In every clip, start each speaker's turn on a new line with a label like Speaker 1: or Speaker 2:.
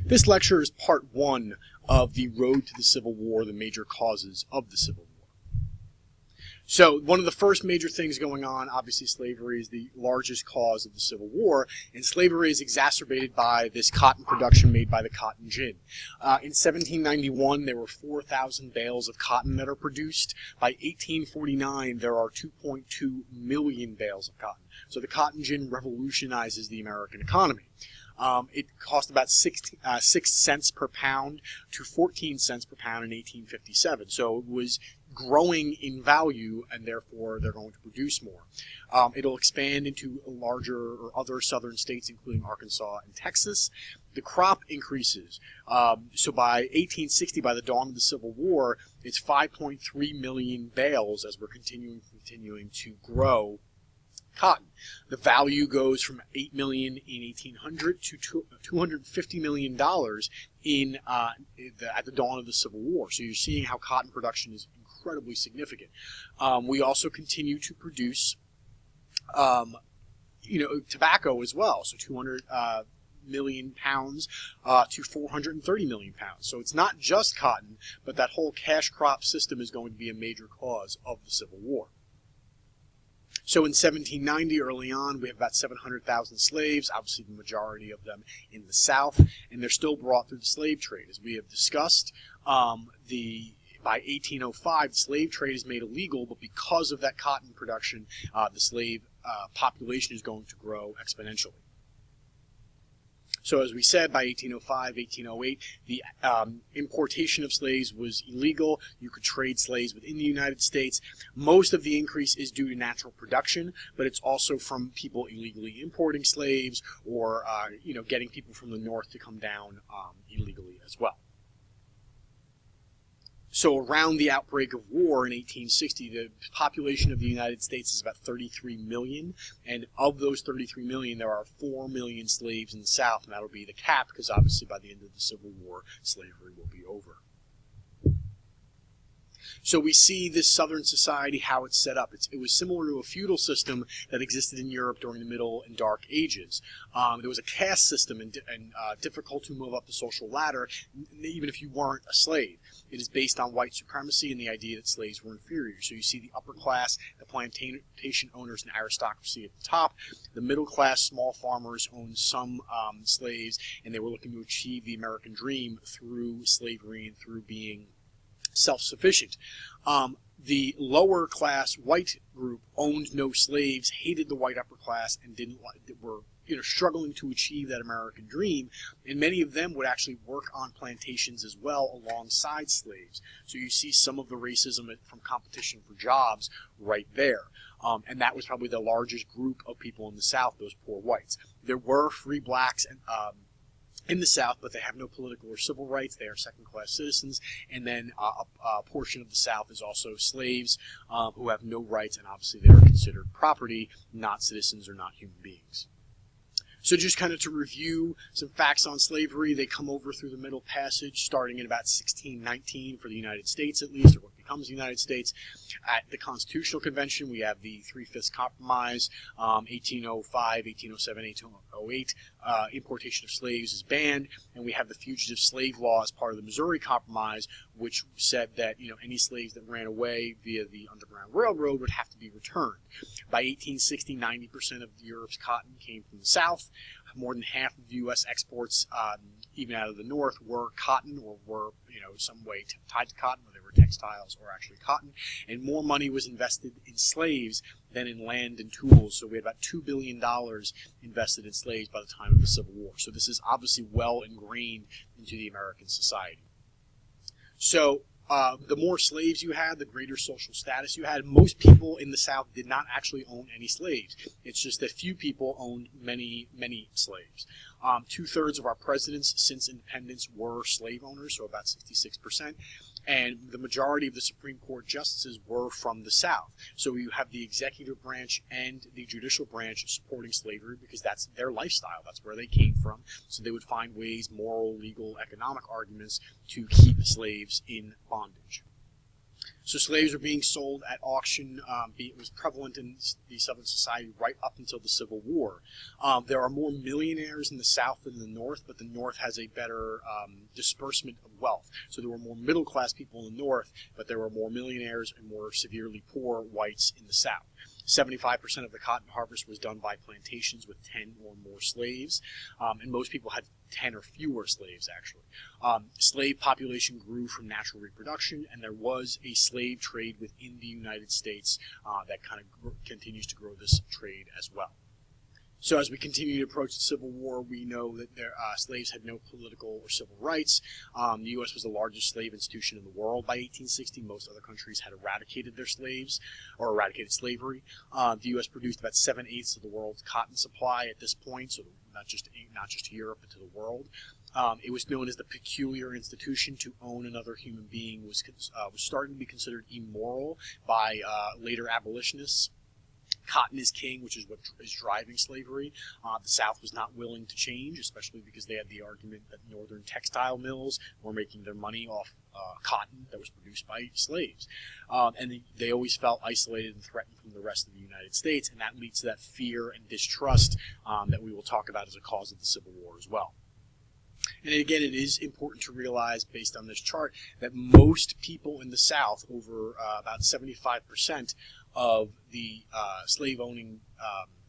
Speaker 1: This lecture is part one of the Road to the Civil War, the major causes of the Civil War. So one of the first major things going on, obviously slavery is the largest cause of the Civil War, and slavery is exacerbated by this cotton production made by the cotton gin. In 1791, there were 4,000 bales of cotton that are produced. By 1849, there are 2.2 million bales of cotton. So the cotton gin revolutionizes the American economy. It cost about 6 cents per pound to 14 cents per pound in 1857. So it was growing in value, and therefore they're going to produce more. It'll expand into larger or other southern states, including Arkansas and Texas. The crop increases. So by 1860, by the dawn of the Civil War, it's 5.3 million bales as we're continuing to grow cotton. The value goes from $8 million in 1800 to $250 million at the dawn of the Civil War. So you're seeing how cotton production is incredibly significant. We also continue to produce, tobacco as well. So 200 million pounds to 430 million pounds. So it's not just cotton, but that whole cash crop system is going to be a major cause of the Civil War. So in 1790, early on, we have about 700,000 slaves, obviously the majority of them in the South, and they're still brought through the slave trade. As we have discussed, by 1805, the slave trade is made illegal, but because of that cotton production, the slave population is going to grow exponentially. So as we said, by 1805, 1808, the importation of slaves was illegal. You could trade slaves within the United States. Most of the increase is due to natural production, but it's also from people illegally importing slaves or getting people from the north to come down illegally as well. So around the outbreak of war in 1860, the population of the United States is about 33 million, and of those 33 million, there are 4 million slaves in the South, and that'll be the cap, because obviously by the end of the Civil War, slavery will be over. So we see this Southern society, how it's set up. It was similar to a feudal system that existed in Europe during the Middle and Dark Ages. There was a caste system and difficult to move up the social ladder, even if you weren't a slave. It is based on white supremacy and the idea that slaves were inferior. So you see the upper class, the plantation owners and aristocracy at the top. The middle class, small farmers owned some slaves, and they were looking to achieve the American dream through slavery and through being self-sufficient. The lower class white group owned no slaves, hated the white upper class, and were struggling to achieve that American dream, and many of them would actually work on plantations as well alongside slaves. So you see some of the racism from competition for jobs right there. And that was probably the largest group of people in the South, those poor whites. There were free blacks and in the South, but they have no political or civil rights. They are second-class citizens, and then a portion of the South is also slaves who have no rights, and obviously they are considered property, not citizens or not human beings. So just kind of to review some facts on slavery, they come over through the Middle Passage starting in about 1619 for the United States at least, or what becomes the United States. At the Constitutional Convention, we have the Three-Fifths Compromise, 1805, 1807, 1808. Importation of slaves is banned, and we have the Fugitive Slave Law as part of the Missouri Compromise, which said that any slaves that ran away via the Underground Railroad would have to be returned. By 1860, 90% of Europe's cotton came from the South. More than half of U.S. exports, even out of the North, were cotton or were, some way tied to cotton, whether they were textiles or actually cotton. And more money was invested in slaves than in land and tools. So we had about $2 billion invested in slaves by the time of the Civil War. So this is obviously well ingrained into the American society. So the more slaves you had, the greater social status you had. Most people in the South did not actually own any slaves. It's just that few people owned many, many slaves. 2/3 of our presidents since independence were slave owners, so about 66%. And the majority of the Supreme Court justices were from the South. So you have the executive branch and the judicial branch supporting slavery because that's their lifestyle. That's where they came from. So they would find ways, moral, legal, economic arguments to keep slaves in bondage. So slaves were being sold at auction. It was prevalent in the Southern society right up until the Civil War. There are more millionaires in the South than the North, but the North has a better disbursement of wealth. So there were more middle-class people in the North, but there were more millionaires and more severely poor whites in the South. 75% of the cotton harvest was done by plantations with 10 or more slaves, and most people had 10 or fewer slaves, actually. Slave population grew from natural reproduction, and there was a slave trade within the United States that kind of continues to grow this trade as well. So as we continue to approach the Civil War, we know that slaves had no political or civil rights. The U.S. was the largest slave institution in the world by 1860. Most other countries had eradicated their slaves or eradicated slavery. The U.S. produced about 7/8 of the world's cotton supply at this point, so not just to Europe, but to the world. It was known as the peculiar institution. To own another human being was starting to be considered immoral by later abolitionists. Cotton is king, which is what is driving slavery. The South was not willing to change, especially because they had the argument that northern textile mills were making their money off cotton that was produced by slaves. And they always felt isolated and threatened from the rest of the United States, and that leads to that fear and distrust that we will talk about as a cause of the Civil War as well. And again, it is important to realize, based on this chart, that most people in the South, over about 75% of the slave-owning,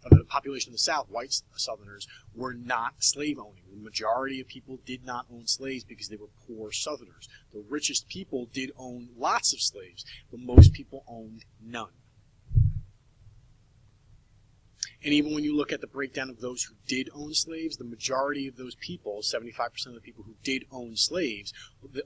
Speaker 1: of the population of the South, white Southerners, were not slave-owning. The majority of people did not own slaves because they were poor Southerners. The richest people did own lots of slaves, but most people owned none. And even when you look at the breakdown of those who did own slaves, the majority of those people, 75% of the people who did own slaves,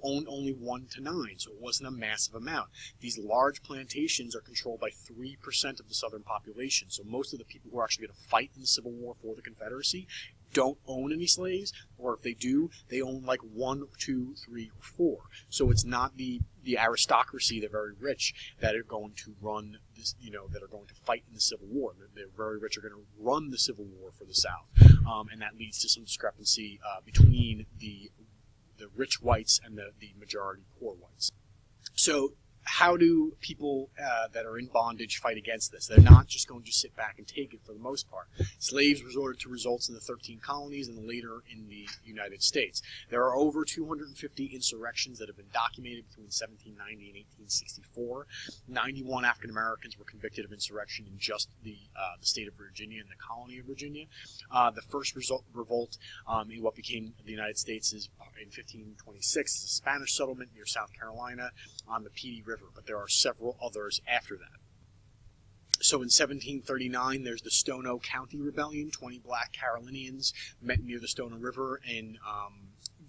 Speaker 1: owned only 1 to 9, so it wasn't a massive amount. These large plantations are controlled by 3% of the Southern population, so most of the people who are actually going to fight in the Civil War for the Confederacy don't own any slaves, or if they do, they own like 1, 2, 3, or 4. So it's not the aristocracy, the very rich, that are going to run this, that are going to fight in the Civil War. The very rich are going to run the Civil War for the South, and that leads to some discrepancy between the rich whites and the majority poor whites. So how do people that are in bondage fight against this? They're not just going to sit back and take it for the most part. Slaves resorted to results in the 13 colonies and later in the United States. There are over 250 insurrections that have been documented between 1790 and 1864. 91 African Americans were convicted of insurrection in just the state of Virginia and the colony of Virginia. The first revolt in what became the United States is in 1526. It's a Spanish settlement near South Carolina on the Petey River, but there are several others after that. So in 1739, there's the Stono County Rebellion. 20 black Carolinians met near the Stono River and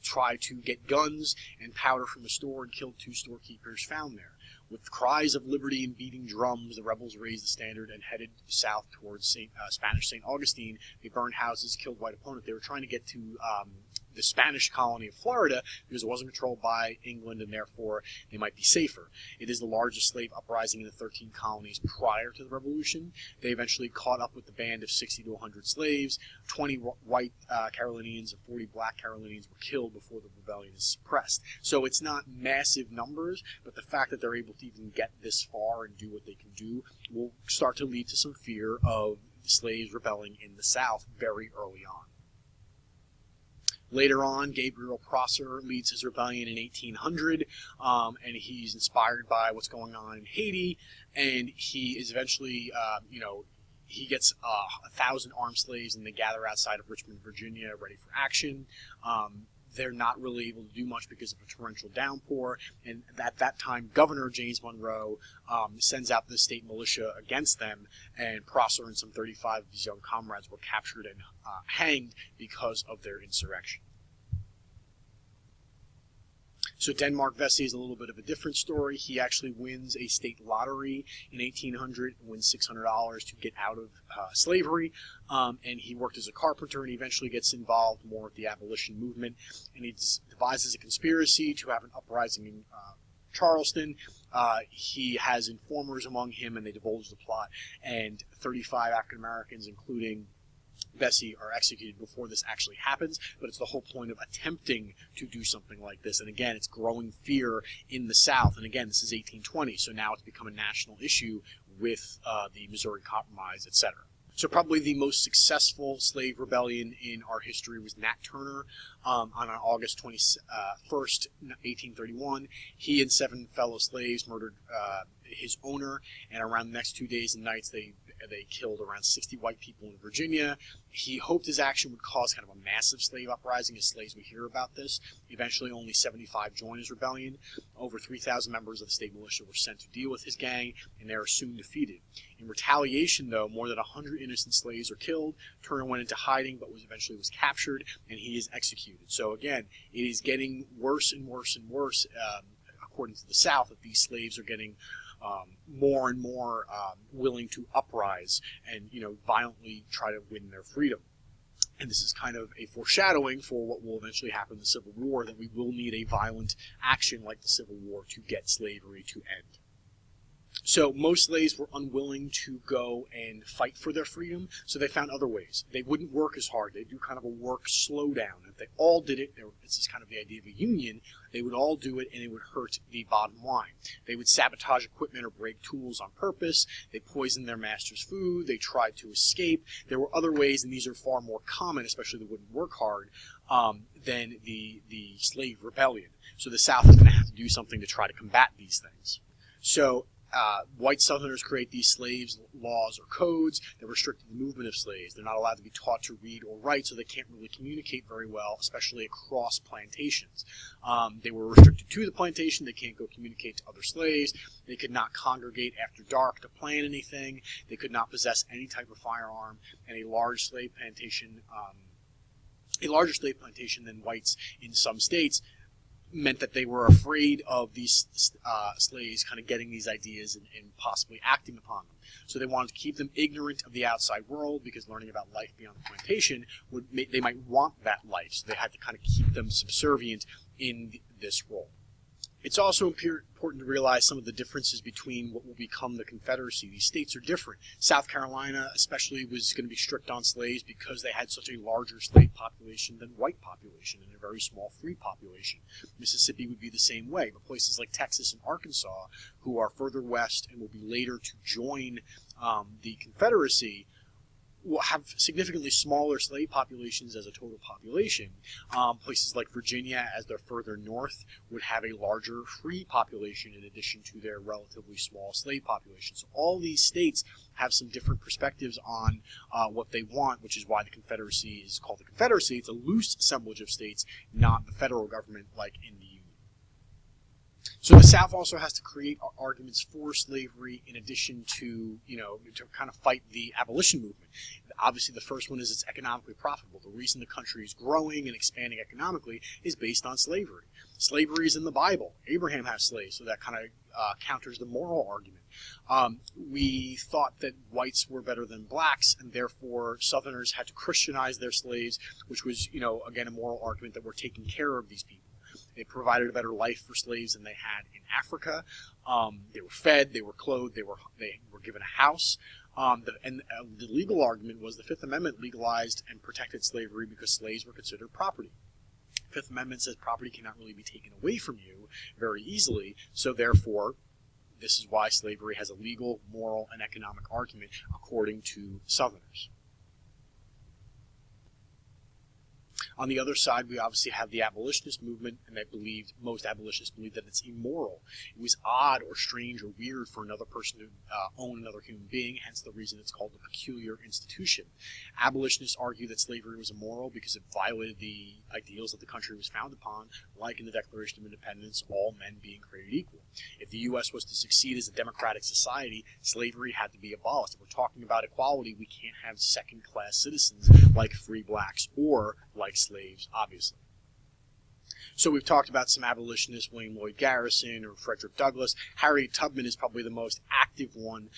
Speaker 1: tried to get guns and powder from a store and killed 2 storekeepers found there. With cries of liberty and beating drums, the rebels raised the standard and headed south towards Spanish St. Augustine. They burned houses, killed white opponent. They were trying to get to the Spanish colony of Florida because it wasn't controlled by England and therefore they might be safer. It is the largest slave uprising in the 13 colonies prior to the Revolution. They eventually caught up with the band of 60 to 100 slaves. 20 white Carolinians and 40 black Carolinians were killed before the rebellion is suppressed. So it's not massive numbers, but the fact that they're able to even get this far and do what they can do will start to lead to some fear of slaves rebelling in the South very early on. Later on, Gabriel Prosser leads his rebellion in 1800, and he's inspired by what's going on in Haiti, and he is eventually, he gets 1,000 armed slaves, and they gather outside of Richmond, Virginia, ready for action. They're not really able to do much because of a torrential downpour, and at that time, Governor James Monroe sends out the state militia against them, and Prosser and some 35 of his young comrades were captured and hanged because of their insurrection. So Denmark Vesey is a little bit of a different story. He actually wins a state lottery in 1800 and wins $600 to get out of slavery. And he worked as a carpenter and he eventually gets involved more with the abolition movement. And he devises a conspiracy to have an uprising in Charleston. He has informers among him and they divulge the plot. And 35 African Americans, including Vesey are executed before this actually happens, but it's the whole point of attempting to do something like this. And again, it's growing fear in the South. And again, this is 1820, so now it's become a national issue with the Missouri Compromise, etc. So probably the most successful slave rebellion in our history was Nat Turner on August 21st, 1831. He and 7 fellow slaves murdered his owner, and around the next 2 days and nights they killed around 60 white people in Virginia. He hoped his action would cause kind of a massive slave uprising as slaves would hear about this. Eventually only 75 joined his rebellion. Over 3,000 members of the state militia were sent to deal with his gang, and they were soon defeated. In retaliation, though, more than 100 innocent slaves are killed. Turner went into hiding, but eventually was captured, and he is executed. So again, it is getting worse and worse and worse, according to the South, that these slaves are getting more and more willing to uprise and violently try to win their freedom. And this is kind of a foreshadowing for what will eventually happen in the Civil War, that we will need a violent action like the Civil War to get slavery to end. So most slaves were unwilling to go and fight for their freedom, so they found other ways. They wouldn't work as hard. They'd do kind of a work slowdown. If they all did it, this is kind of the idea of a union, they would all do it and it would hurt the bottom line. They would sabotage equipment or break tools on purpose. They poisoned their master's food. They tried to escape. There were other ways, and these are far more common, especially they wouldn't work hard, than the slave rebellion. So the South is going to have to do something to try to combat these things. So white Southerners create these slaves laws or codes that restrict the movement of slaves. They're not allowed to be taught to read or write, so they can't really communicate very well, especially across plantations. They were restricted to the plantation. They can't go communicate to other slaves. They could not congregate after dark to plan anything. They could not possess any type of firearm. And a larger slave plantation than whites in some states meant that they were afraid of these slaves kind of getting these ideas and possibly acting upon them. So they wanted to keep them ignorant of the outside world, because learning about life beyond the plantation they might want that life. So they had to kind of keep them subservient in this role. It's also important to realize some of the differences between what will become the Confederacy. These states are different. South Carolina especially was going to be strict on slaves because they had such a larger slave population than white population and a very small free population. Mississippi would be the same way, but places like Texas and Arkansas, who are further west and will be later to join the Confederacy, will have significantly smaller slave populations as a total population. Places like Virginia, as they're further north, would have a larger free population in addition to their relatively small slave population. So all these states have some different perspectives on what they want, which is why the Confederacy is called the Confederacy. It's a loose assemblage of states, not the federal government like in the Union. So the South also has to create arguments for slavery in addition to, to kind of fight the abolition movement. Obviously, the first one is it's economically profitable. The reason the country is growing and expanding economically is based on slavery. Slavery is in the Bible. Abraham had slaves, so that kind of counters the moral argument. We thought that whites were better than blacks, and therefore Southerners had to Christianize their slaves, which was, again, a moral argument that we're taking care of these people. They provided a better life for slaves than they had in Africa. They were fed, they were clothed, they were given a house. The legal argument was the Fifth Amendment legalized and protected slavery because slaves were considered property. The Fifth Amendment says property cannot really be taken away from you very easily, so therefore this is why slavery has a legal, moral, and economic argument according to Southerners. On the other side, we obviously have the abolitionist movement, and most abolitionists believed that it's immoral. It was odd or strange or weird for another person to own another human being, hence the reason it's called a peculiar institution. Abolitionists argue that slavery was immoral because it violated the ideals that the country was founded upon, like in the Declaration of Independence, all men being created equal. If the U.S. was to succeed as a democratic society, slavery had to be abolished. If we're talking about equality, we can't have second-class citizens like free blacks or like slaves, obviously. So we've talked about some abolitionists, William Lloyd Garrison or Frederick Douglass. Harriet Tubman is probably the most active one.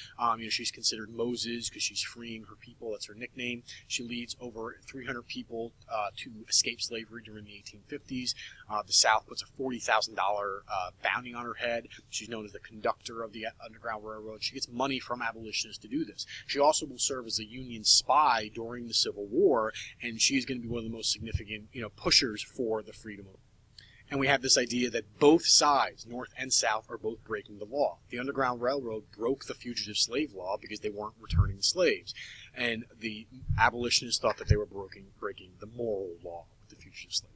Speaker 1: She's considered Moses because she's freeing her people. That's her nickname. She leads over 300 people to escape slavery during the 1850s. The South puts a $40,000 bounty on her head. She's known as the conductor of the Underground Railroad. She gets money from abolitionists to do this. She also will serve as a Union spy during the Civil War, and she's going to be one of the most significant, pushers for the freedom of. And we have this idea that both sides, North and South, are both breaking the law. The Underground Railroad broke the fugitive slave law because they weren't returning the slaves. And the abolitionists thought that they were breaking the moral law with the fugitive slave.